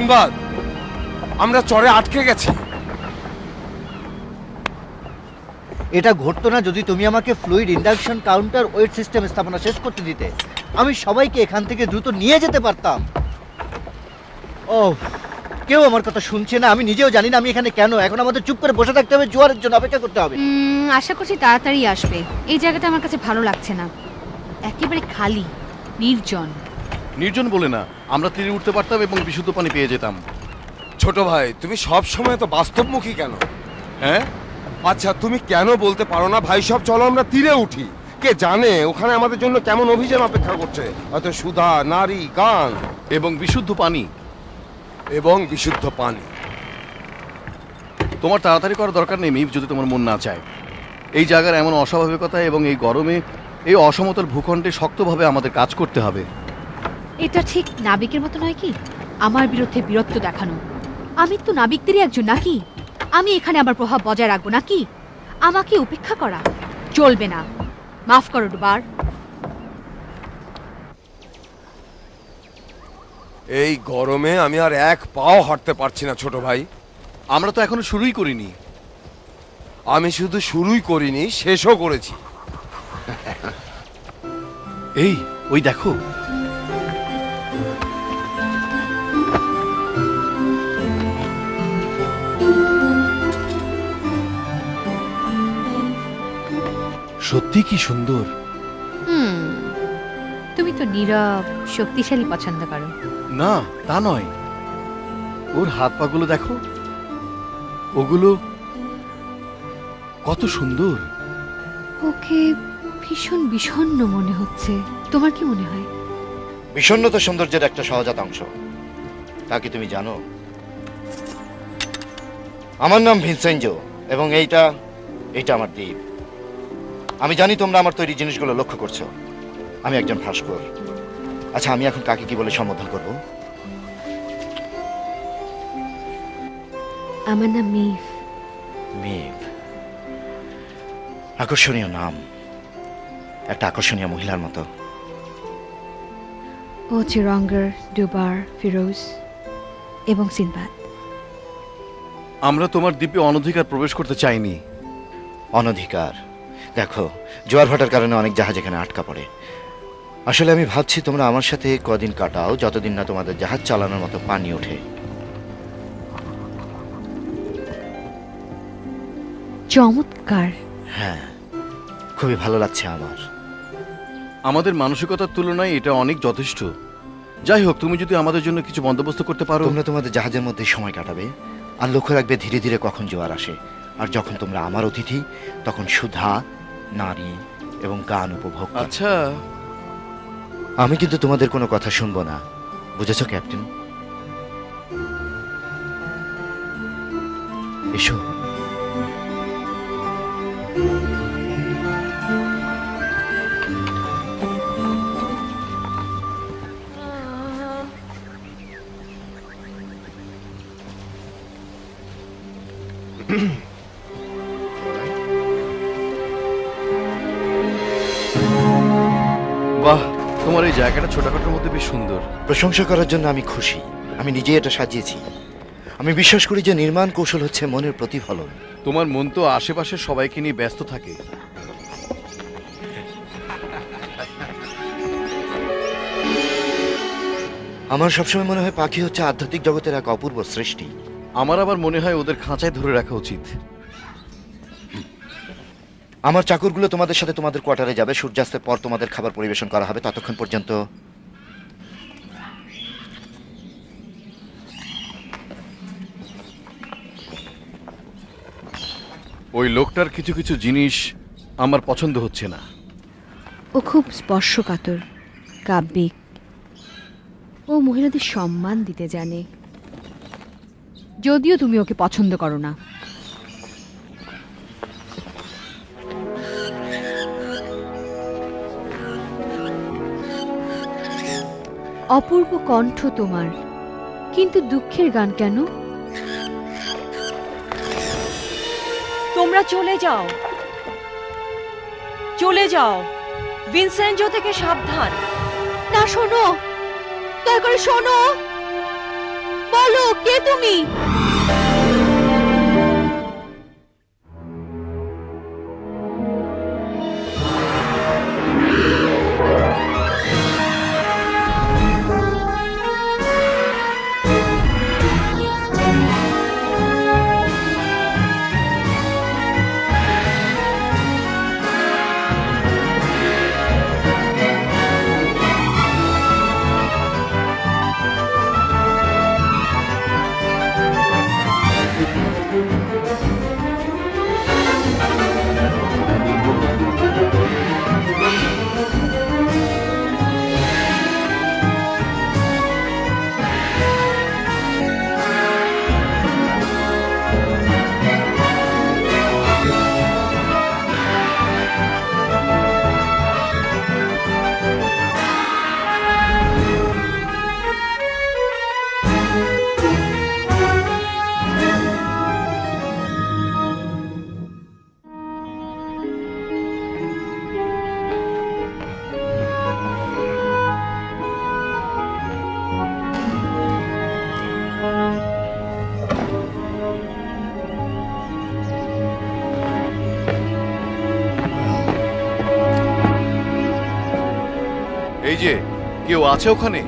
Sinbad, আমরা চরে আটকে গেছি। এটা ঘটতো না যদি তুমি আমাকে fluid induction counter wait system স্থাপনা শেষ করতে দিতে। আমি সবাইকে এখান থেকে দ্রুত নিয়ে যেতে পারতাম। ও, কেউ আমার কথা শুনছে না। আমি নিজেও জানি না আমি এখানে কেন। এখন আমাদের চুপ করে বসে থাকতে হবে, জোয়ারের জন্য অপেক্ষা করতে হবে। আশা করছি তাড়াতাড়ি আসবে। এই জায়গাটা আমার কাছে ভালো লাগছে না, একেবারে খালি, নির্জন। নির্জন বলে না, আমরা তীরে উঠতে পারতাম এবং বিশুদ্ধ পানি পেয়ে যেতাম। ছোট ভাই, তুমি সব সময় তো বাস্তবমুখী কেন? হ্যাঁ, আচ্ছা, তুমি কেন বলতে পারো না ভাই সব চলো আমরা তীরে উঠি? কে জানে ওখানে আমাদের জন্য কেমন অভিযান অপেক্ষা করছে। হয়তো সুধা, নারী, গান এবং বিশুদ্ধ পানি। এবং বিশুদ্ধ পানি। তোমার তাড়াতাড়ি করার দরকার নেই মিভ, যদি তোমার মন না চায়। এই জায়গার এমন অস্বাভাবিকতা এবং এই গরমে, এই অসমতল ভূখণ্ডে শক্তভাবে আমাদের কাজ করতে হবে। এটা ঠিক নাবিকের মতো নয় কি? আমার বিরুদ্ধে বীরত্ব দেখানো। আমি তো নাবিকদেরই একজন নাকি? আমি এখানে আমার প্রভাব বজায় রাখবো নাকি? আমাকে উপেক্ষা করা চলবে না। মাফ করো ডুবার। এই গরমে আমি আর এক পাও হাঁটতে পারছি না ছোট ভাই। আমরা তো এখনো শুরুই করিনি। আমি শুধু শুরুই করিনি, শেষও করেছি। এই, ওই দেখো। সত্যি কি সুন্দর। তুমি তো নীরব শক্তিশালী পছন্দ করো। না, তা নয়। ওর হাত পাগুলো দেখো, ওগুলো কত সুন্দর। ওকে ভীষণ বিষণ্ণ মনে হচ্ছে। তোমার কি মনে হয়? বিষণ্ণতা সৌন্দর্যের একটা সহজাতাংশ, তা কি তুমি জানো? আমার নাম ভিনসেনজো এবং এইটা আমার দ্বীপ। আমি জানি তোমরা আমার তৈরি জিনিসগুলো লক্ষ্য করছো। আমি একজন ভাস্কর। আচ্ছা, আমি এখন কাকে কি বলে সম্বোধন করব? আমার নাম মিভ। মিভ, আকর্ষণীয় নাম, একটা আকর্ষণীয় মহিলার মতো। ও চিরঙ্গার, ডুবার, ফিরোজ এবং সিনবাদ। আমরা তোমার দ্বীপে অনধিকার প্রবেশ করতে চাইনি। অনধিকার? দেখো, জোয়ার ভাটার কারণে অনেক জাহাজ এখানে আটকা পড়ে। আসলে আমি ভাবছি তোমরা আমার সাথে কদিন কাটাও, যতদিন না তোমাদের জাহাজ চালানোর মতো পানি ওঠে। চমৎকার। হ্যাঁ, খুবই ভালো লাগছে আমার। আমাদের মানসিকতার তুলনায় এটা অনেক যথেষ্ট। যাই হোক, তুমি যদি আমাদের জন্য কিছু বন্দোবস্ত করতে পারো। তোমরা তোমাদের জাহাজের মধ্যে সময় কাটাবে আর লক্ষ্য রাখবে ধীরে ধীরে কখন জোয়ার আসে। আর যখন তোমরা আমার অতিথি, তখন সুধা, নারী এবং গান উপভোগ করবে। আচ্ছা, আমি কিন্তু তোমাদের কোনো কথা শুনবো না, বুঝেছো ক্যাপ্টেন? এসো। বাহ, তোমার এই জায়গাটা ছোটখাটোর মধ্যে বেশ সুন্দর। প্রশংসা করার জন্য আমি খুশি। আমি নিজেই এটা সাজিয়েছি। আমি বিশ্বাস করি যে নির্মাণ কৌশল হচ্ছে মনের প্রতিফলন। তোমার মন তো আশেপাশের সবাইকে নিয়ে ব্যস্ত থাকে। আমার সবসময় মনে হয় পাখি হচ্ছে আধ্যাত্মিক জগতের এক অপূর্ব সৃষ্টি। আমার আবার মনে হয় ওদের খাঁচায় ধরে রাখা উচিত। আমার চাকরগুলো তোমাদের সাথে তোমাদের কোয়ার্টারে যাবে। সূর্যাস্তের পর তোমাদের খাবার পরিবেশন করা হবে। ততক্ষণ পর্যন্ত ওই লোকটার কিছু কিছু জিনিস আমার পছন্দ হচ্ছে না। ও খুব স্পর্শকাতর, কাব্যিক। ও মহিলাদের সম্মান দিতে জানে, যদিও তুমি ওকে পছন্দ করো না। অপূর্ব কণ্ঠ তোমার, কিন্তু দুঃখের গান কেন? তোমরা চলে যাও, চলে যাও। ভিনসেনজো থেকে সাবধান। না, শোনো, দয়া করে শোনো। বলো কে তুমি? এই যে কেউ আছে ওখানে?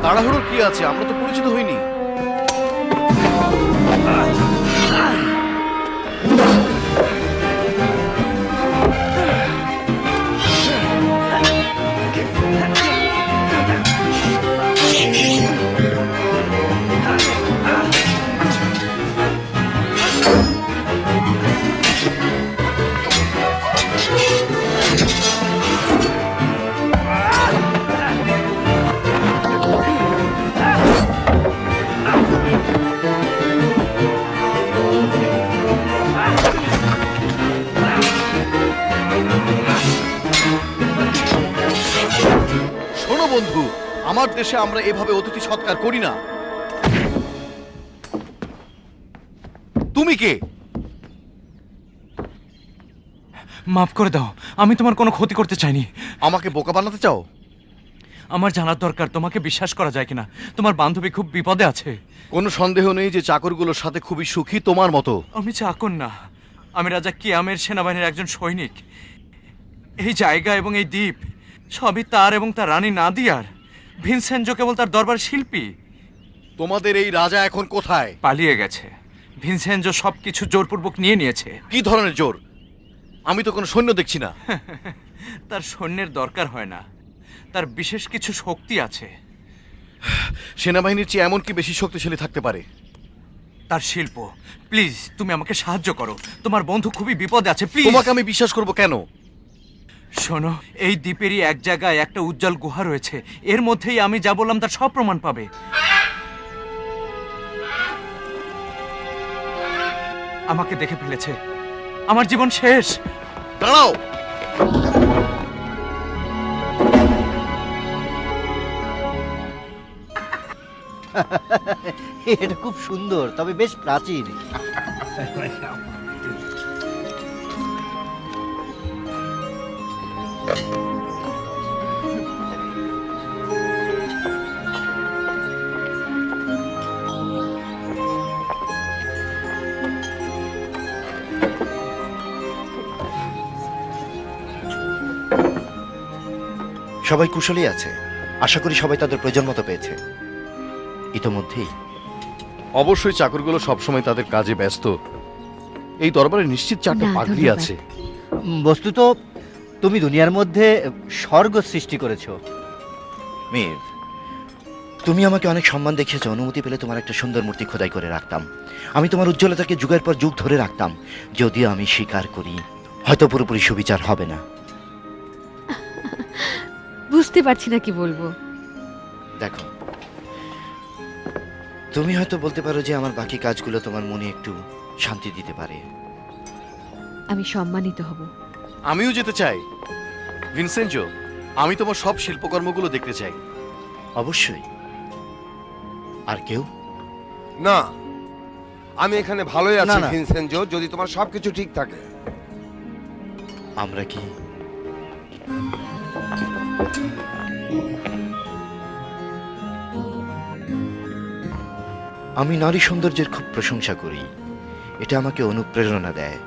তাড়াহুড়োর কি আছে? আমরা তো পরিচিত হইনি। শোনো বন্ধু, আমার দেশে আমরা এভাবে অতিথি সৎকার করি না। তুমি কে? মাফ করে দাও, আমি তোমার কোনো ক্ষতি করতে চাইনি। আমাকে বোকা বানাতে চাও? আমার জানার দরকার তোমাকে বিশ্বাস করা যায় কিনা। তোমার বান্ধবী খুব বিপদে আছে। কোনো সন্দেহ নেই যে চাকরগুলোর সাথে খুবই সুখী তোমার মতো। আমি চাকর না, আমি রাজা কিয়ামের সেনাবাহিনীর একজন সৈনিক। এই জায়গা এবং এই দ্বীপ সবই তার এবং তার রানী নাদিয়ার। ভিনসেনজো কেবল তার দরবার শিল্পী। তোমাদের এই রাজা এখন কোথায়? পালিয়ে গেছে। ভিনসেনজো সবকিছু জোরপূর্বক নিয়ে নিয়েছে। কি ধরনের জোর? আমি তো কোনো সৈন্য দেখছি না। তার সৈন্যের দরকার হয় না, তার বিশেষ কিছু শক্তি আছে। সেনাবাহিনীর চেয়ে এমন কি বেশি শক্তিশালী থাকতে পারে? তার শিল্প। প্লিজ তুমি আমাকে সাহায্য করো, তোমার বন্ধু খুবই বিপদে আছে। প্লিজ। তোমাকে আমি বিশ্বাস করব কেন? শোনো, এই দ্বীপেরই এক জায়গায় একটা উজ্জ্বল গুহা রয়েছে। এর মধ্যেই আমি যা বললাম তার সব প্রমাণ পাবে। আমাকে দেখে ফেলেছে, আমার জীবন শেষ। দাঁড়াও। এটা খুব সুন্দর, তবে বেশ প্রাচীন। সবাই কুশলী আছে। আশা করি সবাই তাদের প্রয়োজন মতো পেয়েছে ইতোমধ্যেই। অবশ্যই চাকরগুলো সবসময় তাদের কাজে ব্যস্ত। এই দরবারে নিশ্চিত চারটা না, পাগড়ি ধন্যবাদ। আছে। বস্তুত তুমি দুনিয়ার মধ্যে স্বর্গ সৃষ্টি করেছো। মীর, তুমি আমাকে অনেক সম্মান দেখিয়েছো। অনুমতি পেলে তোমার একটা সুন্দর মূর্তি খোদাই করে রাখতাম। আমি তোমার উজ্জ্বলতাকে যুগের পর যুগ ধরে রাখতাম। যদিও আমি স্বীকার করি, হয়তো পুরোপুরি সুবিচার হবে না। বুঝতে পারছি না কি বলবো। দেখো, তুমি হয়তো বলতে পারো যে আমার বাকি কাজগুলো তোমার মনে একটু শান্তি দিতে পারে। আমি সম্মানিত হব। আমিও যেতে চাই। ভিনসেনজো, আমি তোমার সব শিল্পকর্মগুলো দেখতে চাই। অবশ্যই। আর কেউ? না, আমি এখানে ভালোই আছি না, না। ভিনসেনজো, যদি তোমার সবকিছু ঠিক থাকে। আমরা কি আমি নারী সৌন্দর্যের খুব প্রশংসা করি, এটা আমাকে অনুপ্রেরণা দেয়।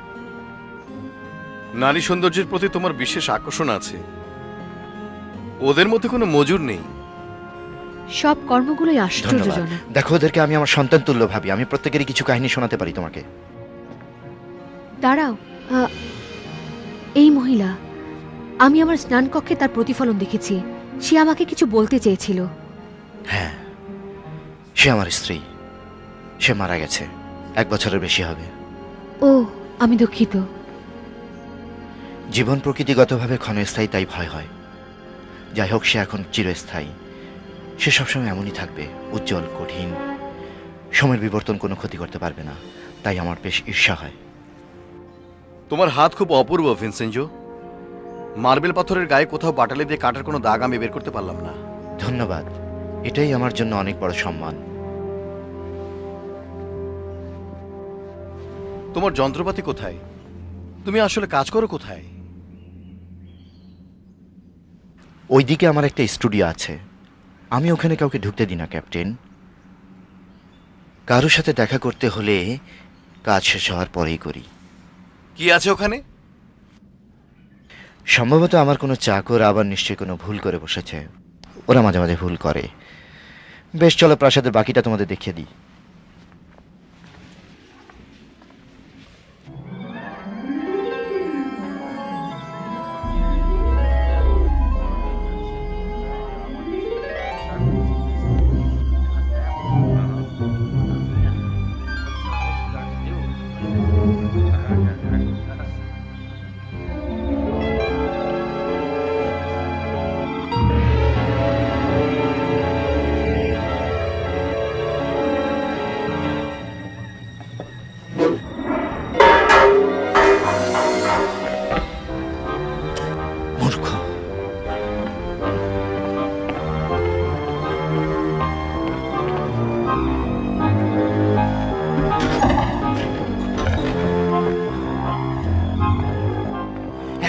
নারী সৌন্দর্যের প্রতি তোমার বিশেষ আকর্ষণ আছে, ওদের মধ্যে কোনো মজুর নেই। সব কর্মগুলোই ধন্যবাদ। আশ্চর্যজনক। দেখো, ওদেরকে আমি আমার সন্তান তুল্য ভাবি। আমি প্রত্যেকেরই কিছু কাহিনী শোনাতে পারি তোমাকে। দাঁড়াও, এই মহিলা, আমি আমার স্নান কক্ষে তার প্রতিফলন দেখেছি। সে আমাকে কিছু বলতে চেয়েছিল। হ্যাঁ, সে আমার স্ত্রী। সে মারা গেছে, 1 বছরের বেশি হবে। ও, আমি দুঃখিত। জীবন প্রকৃতিগতভাবে ক্ষণস্থায়ী, তাই ভয় হয়। যাই হোক, সে এখন চিরস্থায়ী। সে সবসময় এমনই থাকবে, উজ্জ্বল, কঠিন। সময়ের বিবর্তন কোনো ক্ষতি করতে পারবে না, তাই আমার বেশ ঈর্ষা হয়। তোমার হাত খুব অপূর্ব ভিনসেনজো। মার্বেল পাথরের গায়ে কোথাও বাটালি দিয়ে কাটার কোনো দাগ আমি বের করতে পারলাম না। ধন্যবাদ, এটাই আমার জন্য অনেক বড় সম্মান। তোমার যন্ত্রপাতি কোথায়? তুমি আসলে কাজ করো কোথায়? ওইদিকে আমার একটা স্টুডিও আছে। আমি ওখানে কাউকে ঢুকতে দিই না, ক্যাপ্টেন। কারোর সাথে দেখা করতে হলে কাজ শেষ হওয়ার পরেই করি। কি আছে ওখানে? সম্ভবত আমার কোনো চাকর আবার নিশ্চয়ই কোনো ভুল করে বসেছে। ওরা মাঝে মাঝে ভুল করে। বেশ, চলো প্রাসাদের বাকিটা তোমাদের দেখিয়ে দিই। মূর্খ।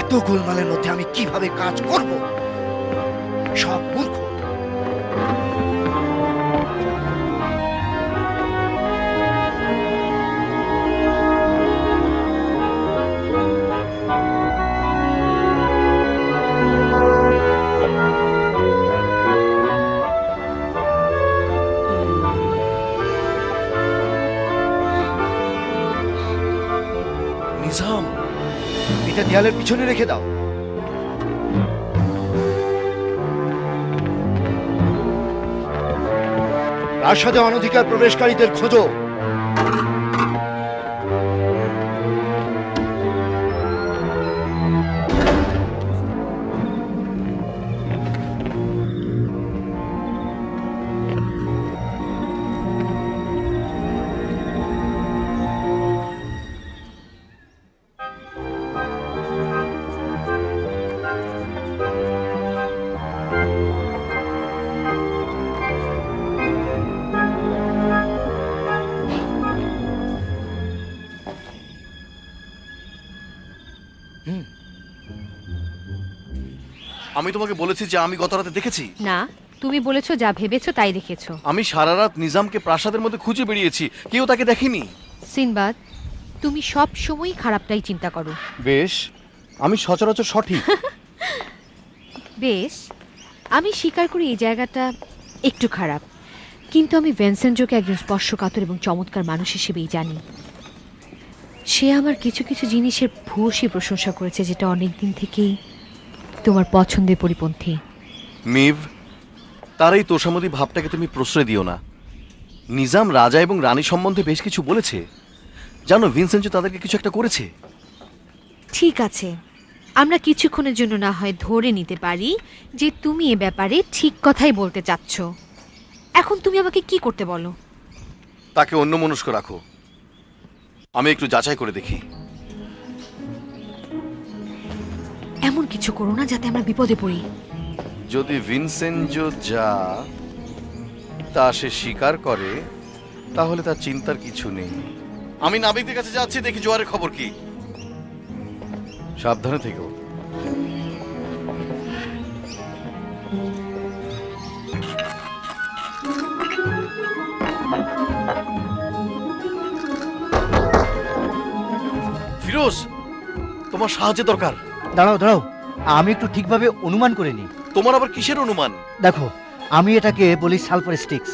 এত গোলমালের মধ্যে আমি কিভাবে কাজ করব? সব মূর্খ। নিজাম, এটা দেয়ালের পিছনে রেখে দাও। প্রাসাদে অনধিকার প্রবেশকারীদের খোঁজো। আমি তোমাকে বলেছি যে আমি গত রাতে দেখেছি। না, তুমি বলেছো যা ভেবেছো তাই দেখেছো। আমি সারা রাত নিজামকে প্রাসাদের মধ্যে খুঁজে বেরিয়েছি, কেউ তাকে দেখেনি। সিনবাদ, তুমি সব সময়ই খারাপটাই চিন্তা করো। বেশ, আমি সচরাচর সঠিক। বেশ, আমি স্বীকার করি এই জায়গাটা একটু খারাপ, কিন্তু আমি ভিনসেনজোকে একজন স্পর্শকাতর এবং চমৎকার মানুষ হিসেবেই জানি। সে আমার কিছু কিছু জিনিসের ভূয়সী প্রশংসা করেছে, যেটা অনেক দিন থেকেই তোমার পছন্দের পরিপন্থী। মিভ, তার এই তোষামোদী ভাবটাকে তুমি প্রশ্রয় দিও না। নিজাম রাজা এবং রানী সম্বন্ধে বেশ কিছু বলেছে। জানো, ভিনসেনজো তাদেরকে কিছু একটা করেছে। ঠিক আছে, আমরা কিছুক্ষণের জন্য না হয় ধরে নিতে পারি যে তুমি এ ব্যাপারে ঠিক কথাই বলতে চাচ্ছ। এখন তুমি আমাকে কি করতে বলো? তাকে অন্যমনস্ক রাখো, আমি একটু যাচাই করে দেখি। এমন কিছু করো না যাতে আমরা বিপদে পড়ি। যদি ভিনসেনজো যা তা সে স্বীকার করে, তাহলে তার চিন্তার কিছু নেই। আমি নাবিকদের কাছে যাচ্ছি, দেখি জোয়ারের খবর কি। সাবধানে থেকো। ফিরোজ, তোমার সাহায্য দরকার। দাঁড়াও দাঁড়াও, আমি একটু ঠিকভাবে অনুমান করে নিই। তোমার আবার কিসের অনুমান? দেখো, আমি এটাকে বলি সালফার স্টিক্স।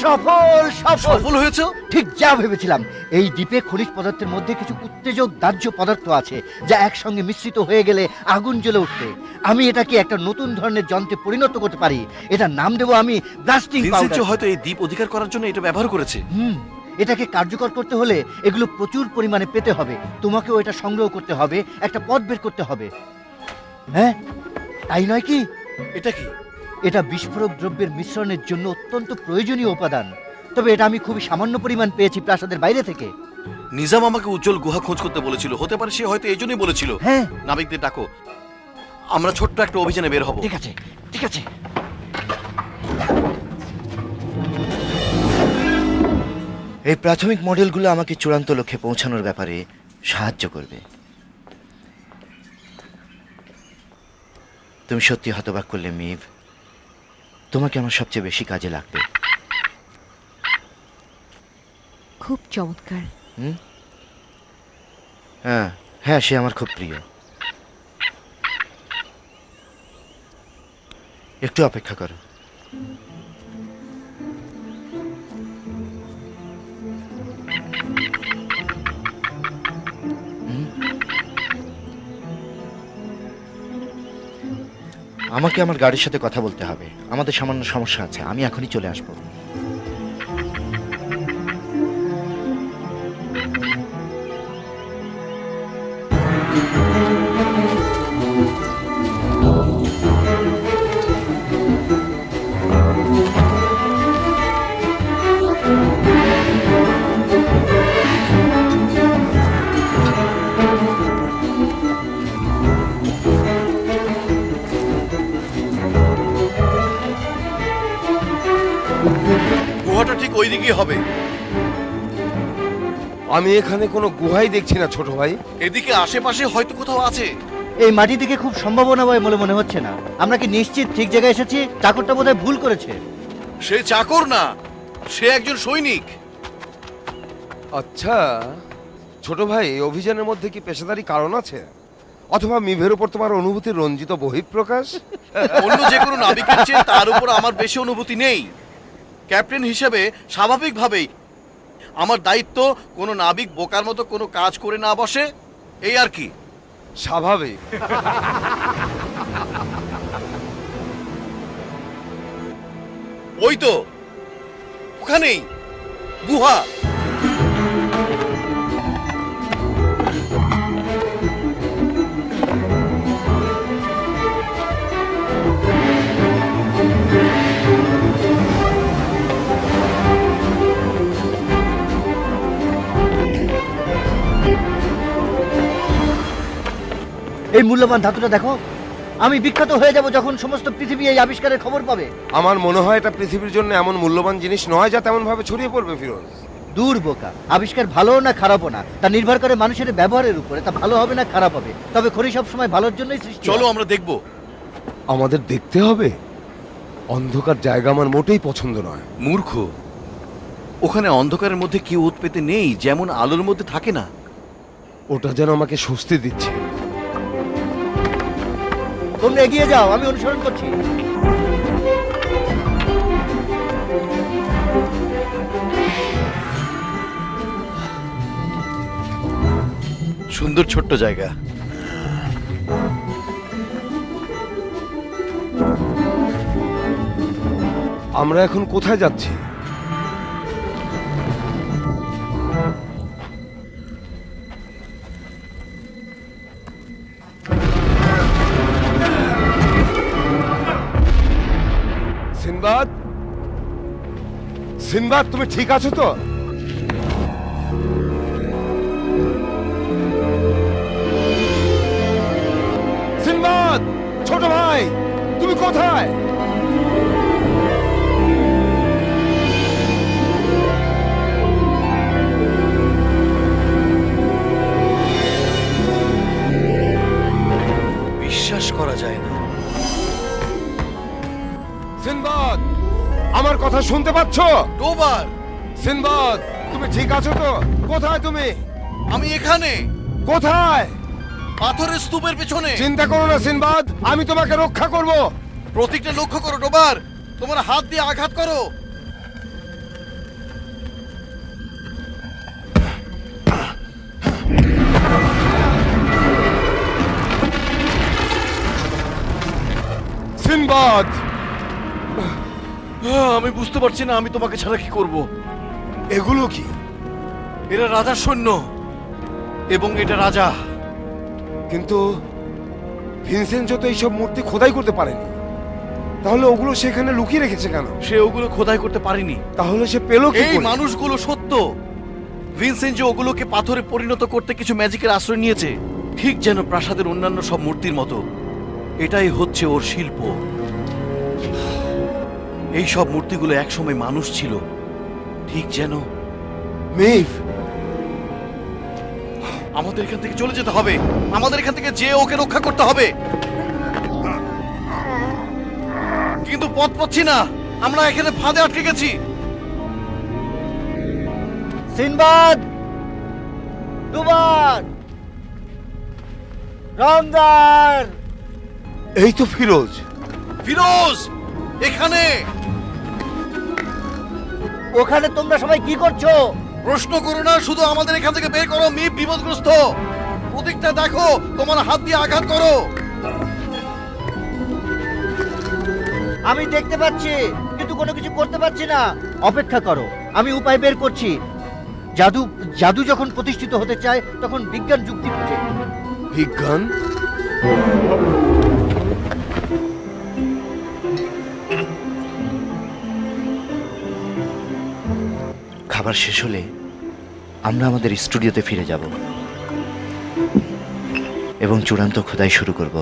সফল সফল সফল হয়েছে। ঠিক যা ভেবেছিলাম। এই দ্বীপে খনিজ পদার্থের মধ্যে কিছু উত্তেজক দাহ্য পদার্থ আছে যা একসঙ্গে মিশ্রিত হয়ে গেলে আগুন জ্বলে উঠবে। আমি এটাকে একটা নতুন ধরনের যন্ত্রে পরিণত করতে পারি। এটার নাম দেবো আমি ব্লাস্টিং ভিনসেনজো পাউডার। হয়তো এই দ্বীপ অধিকার করার জন্য এটা ব্যবহার করেছে। এটাকে কার্যকর করতে হলে এগুলো প্রচুর পরিমাণে পেতে হবে। তোমাকেও এটা সংগ্রহ করতে হবে, একটা পথ বের করতে হবে। হ্যাঁ, তাই নয় কি? এটা কি? এটা বিস্ফোরক দ্রব্যের মিশ্রণের জন্য অত্যন্ত প্রয়োজনীয় উপাদান। তবে এটা আমি খুবই সামান্য পরিমাণ পেয়েছি প্রাসাদের বাইরে থেকে। নিজাম আমাকে উজ্জ্বল গুহা খোঁজ করতে বলেছিল, হতে পারে সে হয়তো এই জন্যই বলেছিল। হ্যাঁ, নাবিকদের ডাকো, আমরা ছোট্ট একটা অভিযানে বের হব। ঠিক আছে ঠিক আছে। এই প্রাথমিক মডেলগুলো আমাকে চূড়ান্ত লক্ষ্যে পৌঁছানোর ব্যাপারে সাহায্য করবে। তুমি সত্যি হতবাক করলে মিভ। তোমাকে আমার সবচেয়ে বেশি কাজে লাগবে। খুব চমৎকার। হ্যাঁ হ্যাঁ, সে আমার খুব প্রিয়। একটু অপেক্ষা করো। আমাকে আমার গাড়ির সাথে কথা বলতে হবে। আমাদের সামান্য সমস্যা আছে, আমি এখনই চলে আসবো। গুহাটা ঠিক ওই দিকেই হবে। আমি এখানে কোনো গুহাই দেখছি না ছোট ভাই। এদিকে আশেপাশে হয়তো কোথাও আছে। এই মাটি থেকে খুব সম্ভাবনাময় বলে মনে হচ্ছে না। আমরা কি নিশ্চিত ঠিক জায়গায় এসেছি? চাকরটা বোধহয় ভুল করেছে। সে চাকর না, সে একজন সৈনিক। আচ্ছা ছোট ভাই, এই অভিযানের মধ্যে কি পেশাদারি কারণ আছে, অথবা মিভের উপর তোমার অনুভূতির রঞ্জিত বহিঃপ্রকাশ? অন্য যে কোনো নাবিকের চেয়ে তার উপর আমার বেশি অনুভূতি নেই। ক্যাপ্টেন হিসেবে স্বাভাবিকভাবেই আমার দায়িত্ব কোনো নাবিক বোকার মতো কোনো কাজ করে না বসে, এই আর কি। স্বাভাবিক। ওই তো ওখানেই গুহা। এই মূল্যবান ধাতুটা দেখো। আমি বিখ্যাত হয়ে যাব যখন সমস্ত পৃথিবী এই আবিষ্কারের খবর পাবে। আমার মনে হয় এটা পৃথিবীর জন্য এমন মূল্যবান জিনিস নয় যা তেমন ভাবে ছড়িয়ে পড়বে ফিরোজ। দূর বোকা, আবিষ্কার ভালো না খারাপও না, তা নির্ভর করে মানুষের ব্যবহারের উপরে। তা ভালো হবে না খারাপ হবে, তবে খড়ি সবসময় ভালোর জন্যই সৃষ্টি। চলো আমরা দেখব। আমাদের দেখতে হবে? অন্ধকার জায়গা আমার মোটেই পছন্দ নয়। মূর্খ, ওখানে অন্ধকারের মধ্যে কেউ ওত পেতে নেই, যেমন আলোর মধ্যে থাকে না। ওটা যেন আমাকে স্বস্তি দিচ্ছে। তোমরা এগিয়ে যাও, আমি অনুসরণ করছি। সুন্দর ছোট্ট জায়গা। আমরা এখন কোথায় যাচ্ছি? সিনবাদ, সিনবাদ, তুমি ঠিক আছো তো? সিনবাদ, ছোট ভাই, তুমি কোথায়? বিশ্বাস করা যায় না। সিনবাদ, আমার কথা শুনতে পাচ্ছ? ডোবার, সিনবাদ, তুমি ঠিক আছো তো? কোথায় তুমি? আমি এখানে কোথায়? পাথরের স্তূপের পেছনে। চিন্তা করো না সিনবাদ, আমি তোমাকে রক্ষা করব। প্রতীকটা লক্ষ্য করো ডোবার, তোমার হাত দিয়ে আঘাত করো। সিনবাদ, আমি বুঝতে পারছি না আমি তোমাকে ছাড়া কি করব। এগুলো কি? এরা রাজার সৈন্য এবং এটা রাজা। কিন্তু ভিনসেন্জো তো এইসব মূর্তি খোদাই করতে পারেনি, তাহলে ওগুলো সেখানে লুকিয়ে রেখেছে কেন? সে ওগুলো খোদাই করতে পারেনি। তাহলে সে পেলো কি এই করে? মানুষগুলো সত্য। ভিনসেন্জো ওগুলোকে পাথরে পরিণত করতে কিছু ম্যাজিকের আশ্রয় নিয়েছে, ঠিক যেন প্রাসাদের অন্যান্য সব মূর্তির মতো। এটাই হচ্ছে ওর শিল্প। এই সব মূর্তিগুলো একসময় মানুষ ছিল, ঠিক যেন। মেভ, আমাদের এখান থেকে চলে যেতে হবে। আমাদের এখান থেকে যে ওকে রক্ষা করতে হবে। কিন্তু পথ পাচ্ছি না, আমরা এখানে ফাঁদে আটকে গেছি। সিনবাদ, দুবার, রমজান। এই তো ফিরোজ। ফিরোজ এখানে। ওখানে তোমরা সবাই কি করছো? প্রশ্ন করো না, শুধু আমাদের এখান থেকে বের করো। মিপ বিপদগ্রস্ত। প্রতীকটা দেখো, তোমার হাত দিয়ে আঘাত করো। আমি দেখতে পাচ্ছি কিন্তু কোনো কিছু করতে পারছি না। অপেক্ষা করো, আমি উপায় বের করছি। জাদু জাদু যখন প্রতিষ্ঠিত হতে চায় তখন বিজ্ঞান যুক্তি খোঁজে। বিজ্ঞান? খাবার শেষ হলে আমরা আমাদের স্টুডিওতে ফিরে যাব এবং চূড়ান্ত খোদাই শুরু করব।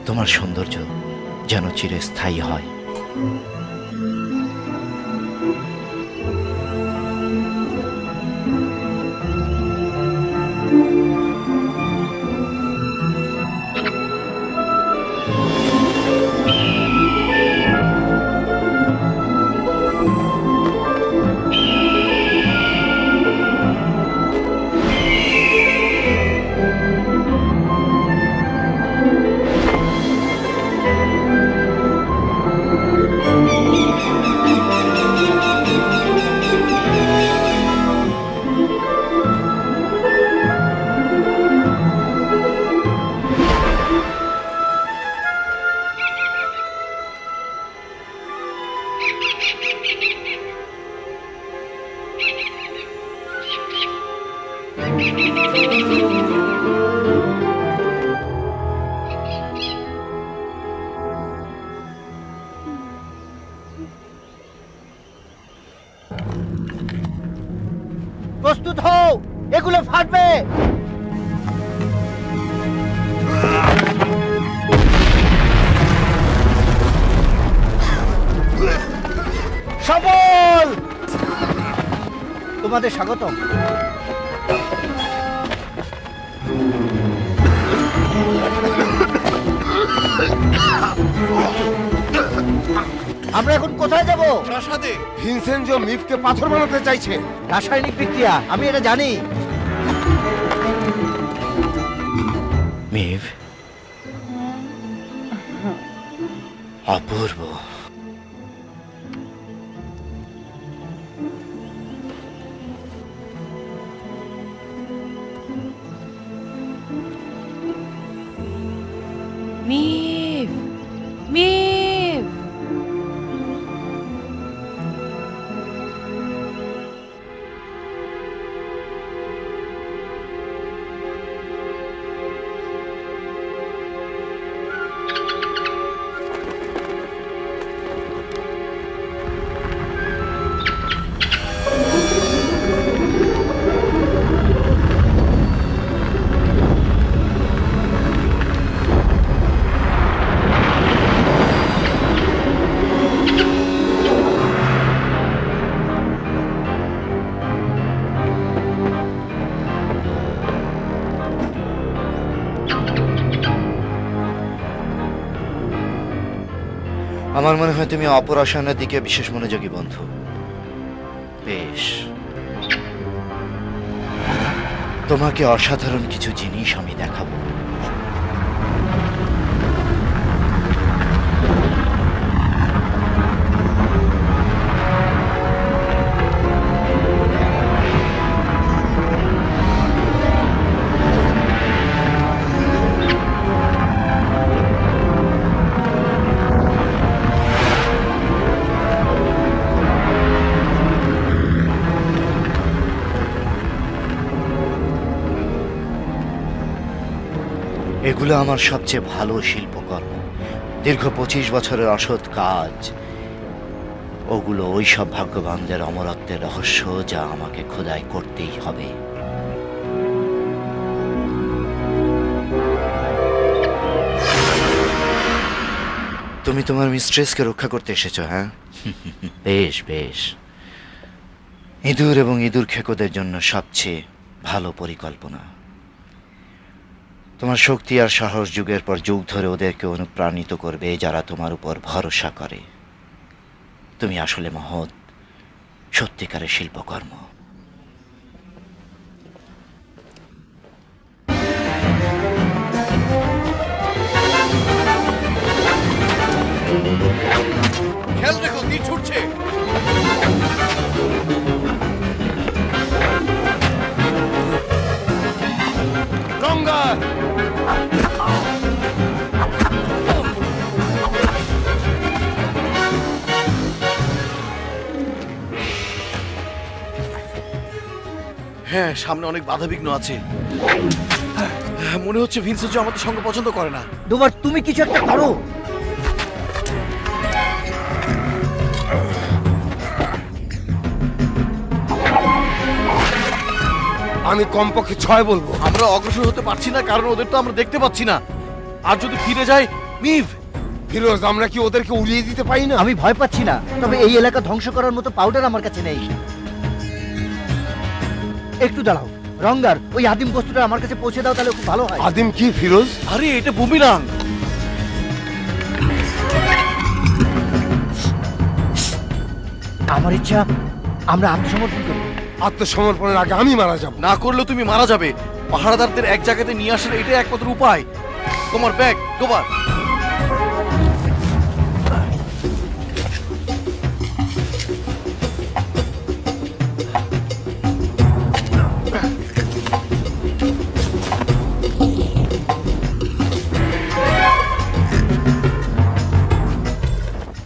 তোমার সৌন্দর্য যেন চিরস্থায়ী হয়। প্রস্তুত হও, এগুলো ফাটবে। সফল! তোমাদের স্বাগতম। আমরা এখন কোথায় যাব? প্রাসাদে। ভিনসেন্জো মিভকে পাথর বানাতে চাইছে। রাসায়নিক বিক্রিয়া, আমি এটা জানি। মেভ, অপূর্ব। Maeve, Maeve. আমার মনে হয় তুমি অপরাশনের দিকে বিশেষ মনোযোগী বন্ধু। বেশ, তোমাকে অসাধারণ কিছু জিনিস আমি দেখাবো। এগুলো আমার সবচেয়ে ভালো শিল্পকর্ম, দীর্ঘ 25 বছরের অসৎ কাজ। ওগুলো ওই সব ভাগ্যবানদের অমরত্বের রহস্য যা আমাকে খোদাই করতেই হবে। তুমি তোমার মিস্ট্রেসকে রক্ষা করতে এসেছো, হ্যাঁ? বেশ বেশ, ইঁদুর এবং ইঁদুর খেকোদের জন্য সবচেয়ে ভালো পরিকল্পনা। তোমার শক্তি আর সাহস যুগের পর যুগ ধরে ওদেরকে অনুপ্রাণিত করবে যারা তোমার উপর ভরসা করে। তুমি আসলে মহৎ, সত্যিকারের শিল্পকর্ম। খেয়াল রেখো, তীর ছুটছে। রঙ্গা, হ্যাঁ, সামনে অনেক বাধাবিঘ্ন আছে। মনে হচ্ছে ভিনসেন্ট আমাদের সঙ্গে পছন্দ করে না। ডোবার, তুমি কিছু একটা করো। আমি কমপক্ষে 6 বলবো। আমরা অগ্রসর হতে পারছি না কারণ ওদের তো আমরা দেখতে পাচ্ছি না। আর যদি ফিরে যাই, মিভ, ফিরোজ, আমরা কি ওদেরকে উড়িয়ে দিতে পারি না? আমি ভয় পাচ্ছি না, তবে এই এলাকা ধ্বংস করার মতো পাউডার আমার কাছে নেই। একটু দাঁড়াও রঙ্গার, ওই আদিম বস্তুটা আমার কাছে পৌঁছে দাও, তাহলে খুব ভালো হয়। আদিম কি ফিরোজ? আরে এটা বুমিরাং। আমার ইচ্ছা আমরা আত্মসমর্পণ করি। আত্মসমর্পণের আগে আমি মারা যাব। না করলে তুমি মারা যাবে। পাহারাদারদের এক জায়গাতে নিয়ে আসার এটাই একমাত্র উপায়। তোমার ব্যাগ, ডোবার।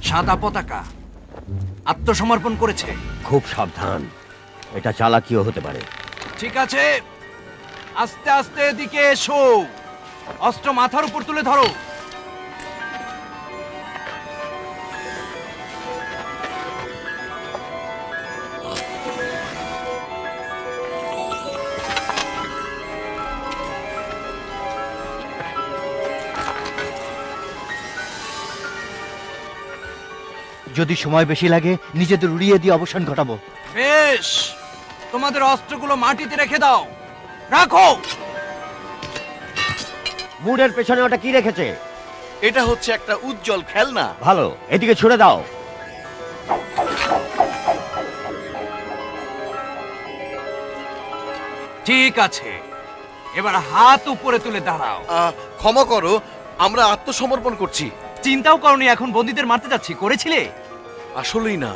সাদা পতাকা আত্মসমর্পণ করেছে। খুব সাবধান, এটা চালাকিও হতে পারে। ঠিক আছে, আস্তে আস্তে এদিকে এসো। অস্ত্র মাথার উপর তুলে ধরো। যদি সময় বেশি লাগে নিজেদের উড়িয়ে দিয়ে অবসান ঘটাবো। বেশ, তোমাদের অস্ত্রগুলো মাটিতে রেখে দাও। রাখো। মুডের পেছনে ওটা কি রেখেছে? এটা হচ্ছে একটা উজ্জ্বল খেলনা। ভালো, এদিকে ছুড়ে দাও। ঠিক আছে, এবার হাত উপরে তুলে দাঁড়াও। ক্ষমা করো, আমরা আত্মসমর্পণ করছি। চিন্তাও করনি এখন বন্দীদের মারতে যাচ্ছি, করেছিলে? আসলেই না।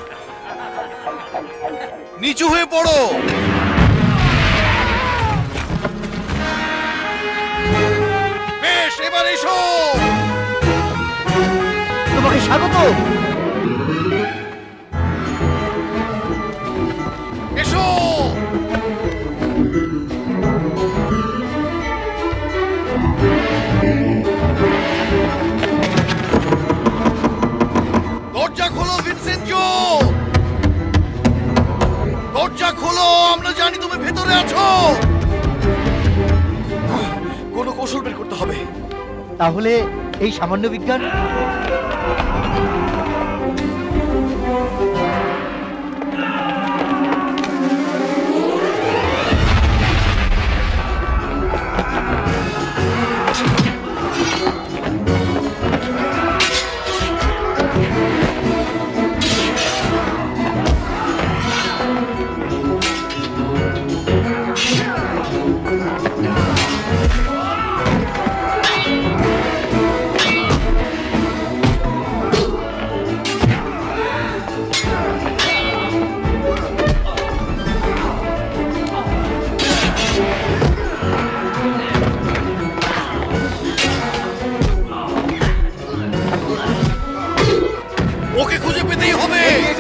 নিচু হয়ে পড়ো। বেশ, এবার এসো। তোমাকে স্বাগত। এসো। দরজা খোলো ভিনসেনজো, দরজা খোলো। আমরা জানি তুমি ভেতরে আছো। কোনো কৌশল বের করতে হবে। তাহলে এই সামান্য বিজ্ঞান?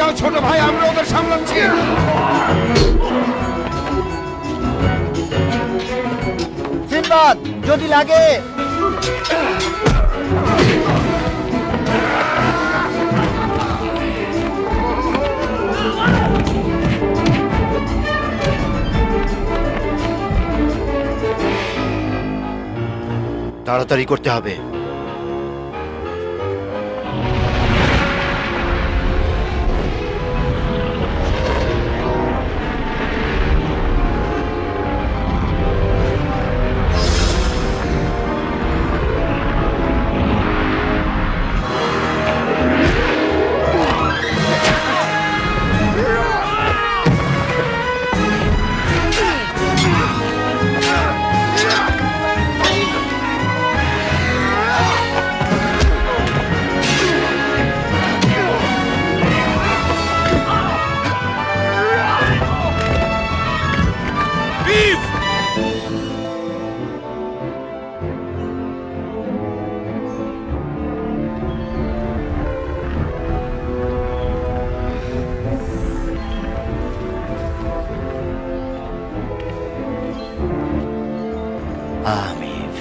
যাও ছোট ভাই, আমরা ওদের সামলাচ্ছি। সিনবাদ, যদি লাগে তাড়াতাড়ি করতে হবে। আমির,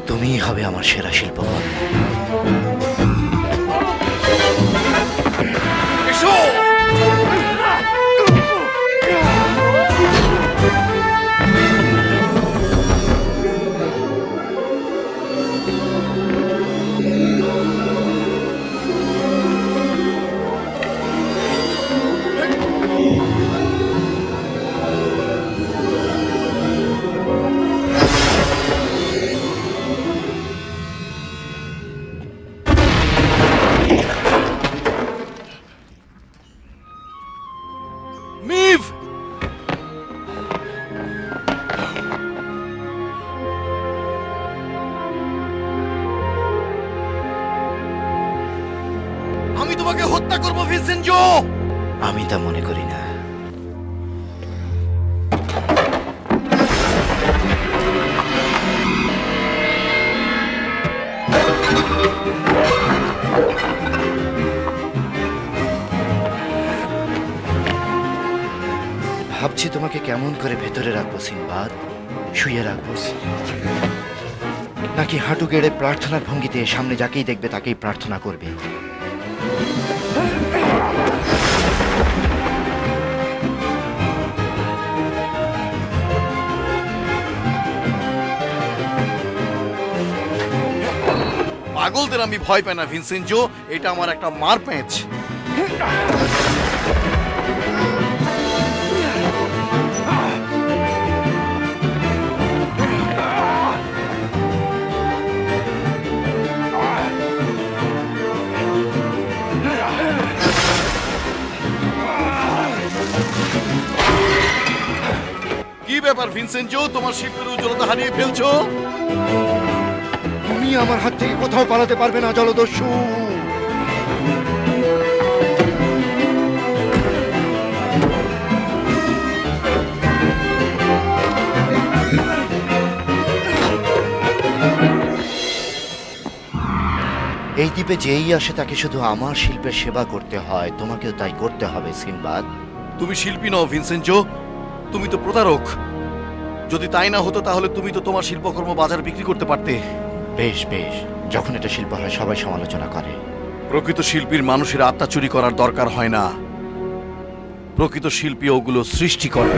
তুমিই হবে আমার সেরা শিল্পকর্ম। মিভ! আমি তোমাকে হত্যা করব ভিনসেনজো। আমি তা মনে করি না। ভাবছি তোমাকে কেমন করে ভেতরে রাখবো সিনবাদ, শুয়ে রাখবো নাকি হাঁটু গেড়ে প্রার্থনার ভঙ্গিতে সামনে যাকেই দেখবে তাকেই প্রার্থনা করবে? পাগলদের আমি ভয় পাই না ভিনসেনজো, এটা আমার একটা মার প্যাঁচ। কি ব্যাপার ভিনসেনজো, তোমার শিল্পের উজ্জ্বলতা হারিয়ে ফেলছো? তুমি আমার হাত থেকে কোথাও পালাতে পারবে না জলদস্যু। এই দ্বীপে যেই আসে তাকে শুধু আমার শিল্পের সেবা করতে হয়, তোমাকেও তাই করতে হবে সিনবাদ। তুমি শিল্পী নও ভিনসেনজো, তুমি তো প্রতারক। যদি তাই না হতো তাহলে তুমি তো তোমার শিল্পকর্ম বাজার বিক্রি করতে পারতে। বেশ বেশ, যখন এটা শিল্প হয় সবাই সমালোচনা করে। প্রকৃত শিল্পীর মানুষের আত্মা চুরি করার দরকার হয় না, প্রকৃত শিল্পী ওগুলো সৃষ্টি করে।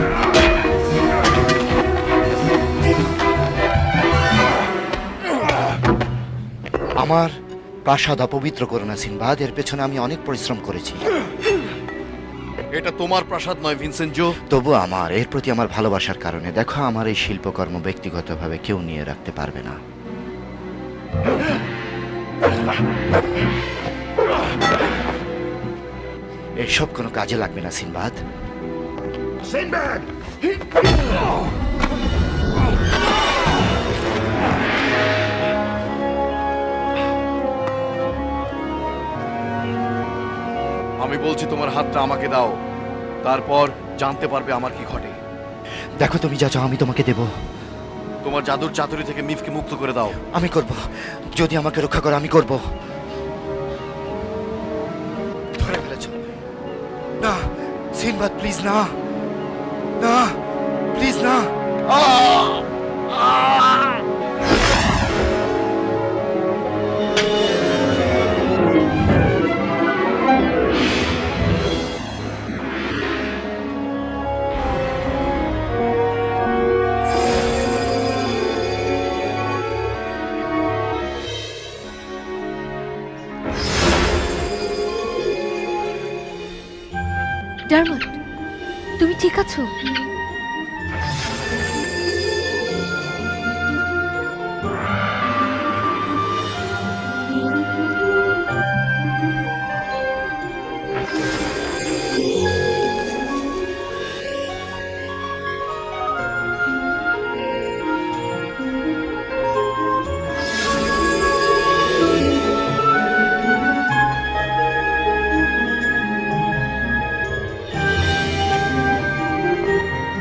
আমার প্রাসাদ অপবিত্র করো না সিনবাদ, এর পেছনে আমি অনেক পরিশ্রম করেছি। এটা তোমার প্রাসাদ নয় ভিনসেনজো। তবু আমার এর প্রতি আমার ভালোবাসার কারণে দেখো, আমার এই শিল্পকর্ম ব্যক্তিগতভাবে কেউ নিয়ে রাখতে পারবে না। এসব কোনো কাজে লাগবে না সিনবাদ। আমি বলছি তোমার হাতটা আমাকে দাও, তারপর জানতে পারবে আমার কি ঘটে। দেখো, তুমি যা চাও আমি তোমাকে দেব। তোমার জাদুর চাতুরি থেকে মিফকে মুক্ত করে দাও। আমি করব, যদি আমাকে রক্ষা করো আমি করব। ধরে ফেলেছ, সিনবাদ প্লিজ না, না প্লিজ না। ডারমট, তুমি ঠিক আছো?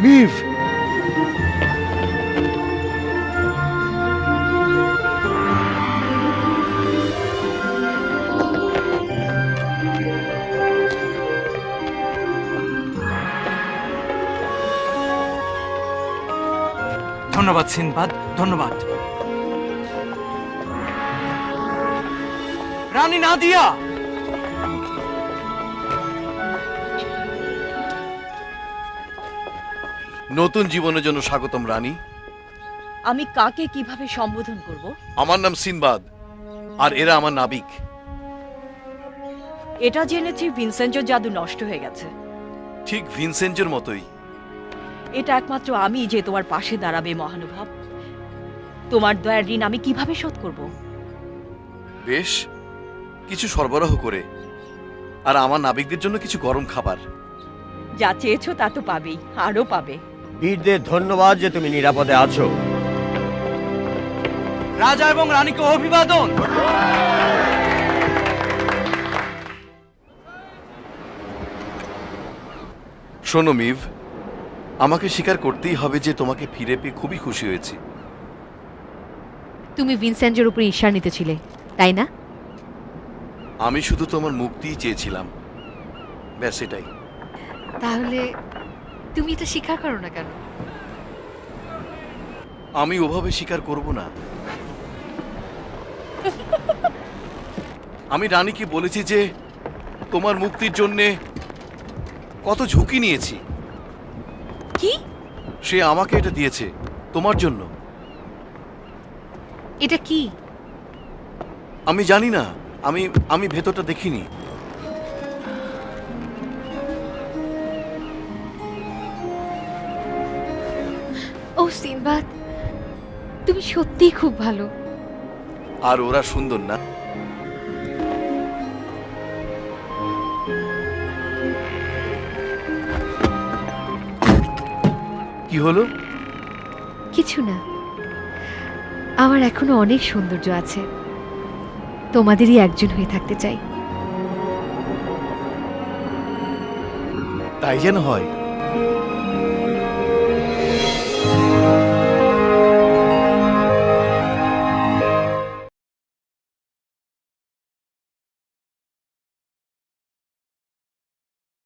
মিভ, ধন্যবাদ সিনবাদ, ধন্যবাদ। রানী নাদিয়া, নতুন জীবনের জন্য স্বাগতম রানী। আমি কাকে কিভাবে সম্বোধন করব? আমার নাম সিনবাদ, আর এরা আমার নাবিক। এটা জেনেছি ভিনসেন্টের জাদু নষ্ট হয়ে গেছে। ঠিক ভিনসেন্টের মতোই। এটা একমাত্র আমি যে তোমার পাশে দাঁড়াবে মহানুভব। তোমার দয়ার ঋণ আমি কিভাবে শোধ করব? বেশ, কিছু সরবরাহ করে, আর আমার নাবিকদের জন্য কিছু গরম খাবার। যা চেয়েছো তা তো পাবেই, আরো পাবে। বীরদের ধন্যবাদ যে তুমি নিরাপদে আছো। রাজা এবং রানীকে অভিবাদন। শোনো মিভ, আমাকে স্বীকার করতেই হবে যে তোমাকে ফিরে পেয়ে খুবই খুশি হয়েছি। তুমি ভিনসেন্টের উপর ঈর্ষা নিতেছিলে, তাই না? আমি শুধু তোমার মুক্তিই চেয়েছিলাম, ব্যাস এটাই। তাহলে তুমি এটা স্বীকার করো না কেন? আমি ওভাবে স্বীকার করব না। আমি রানীকে বলেছি যে তোমার মুক্তির জন্যে কত ঝুঁকি নিয়েছি। কি? সে আমাকে এটা দিয়েছে তোমার জন্য। এটা কি? আমি জানি না, আমি ভেতরটা দেখিনি। ও সিনবাদ, তুমি সত্যিই খুব ভালো। আর ওরা সুন্দর না? কি হলো? কিছু না, আমার এখনো অনেক সৌন্দর্য আছে। তোমাদেরই একজন হয়ে থাকতে চাই। তাই যেন হয়।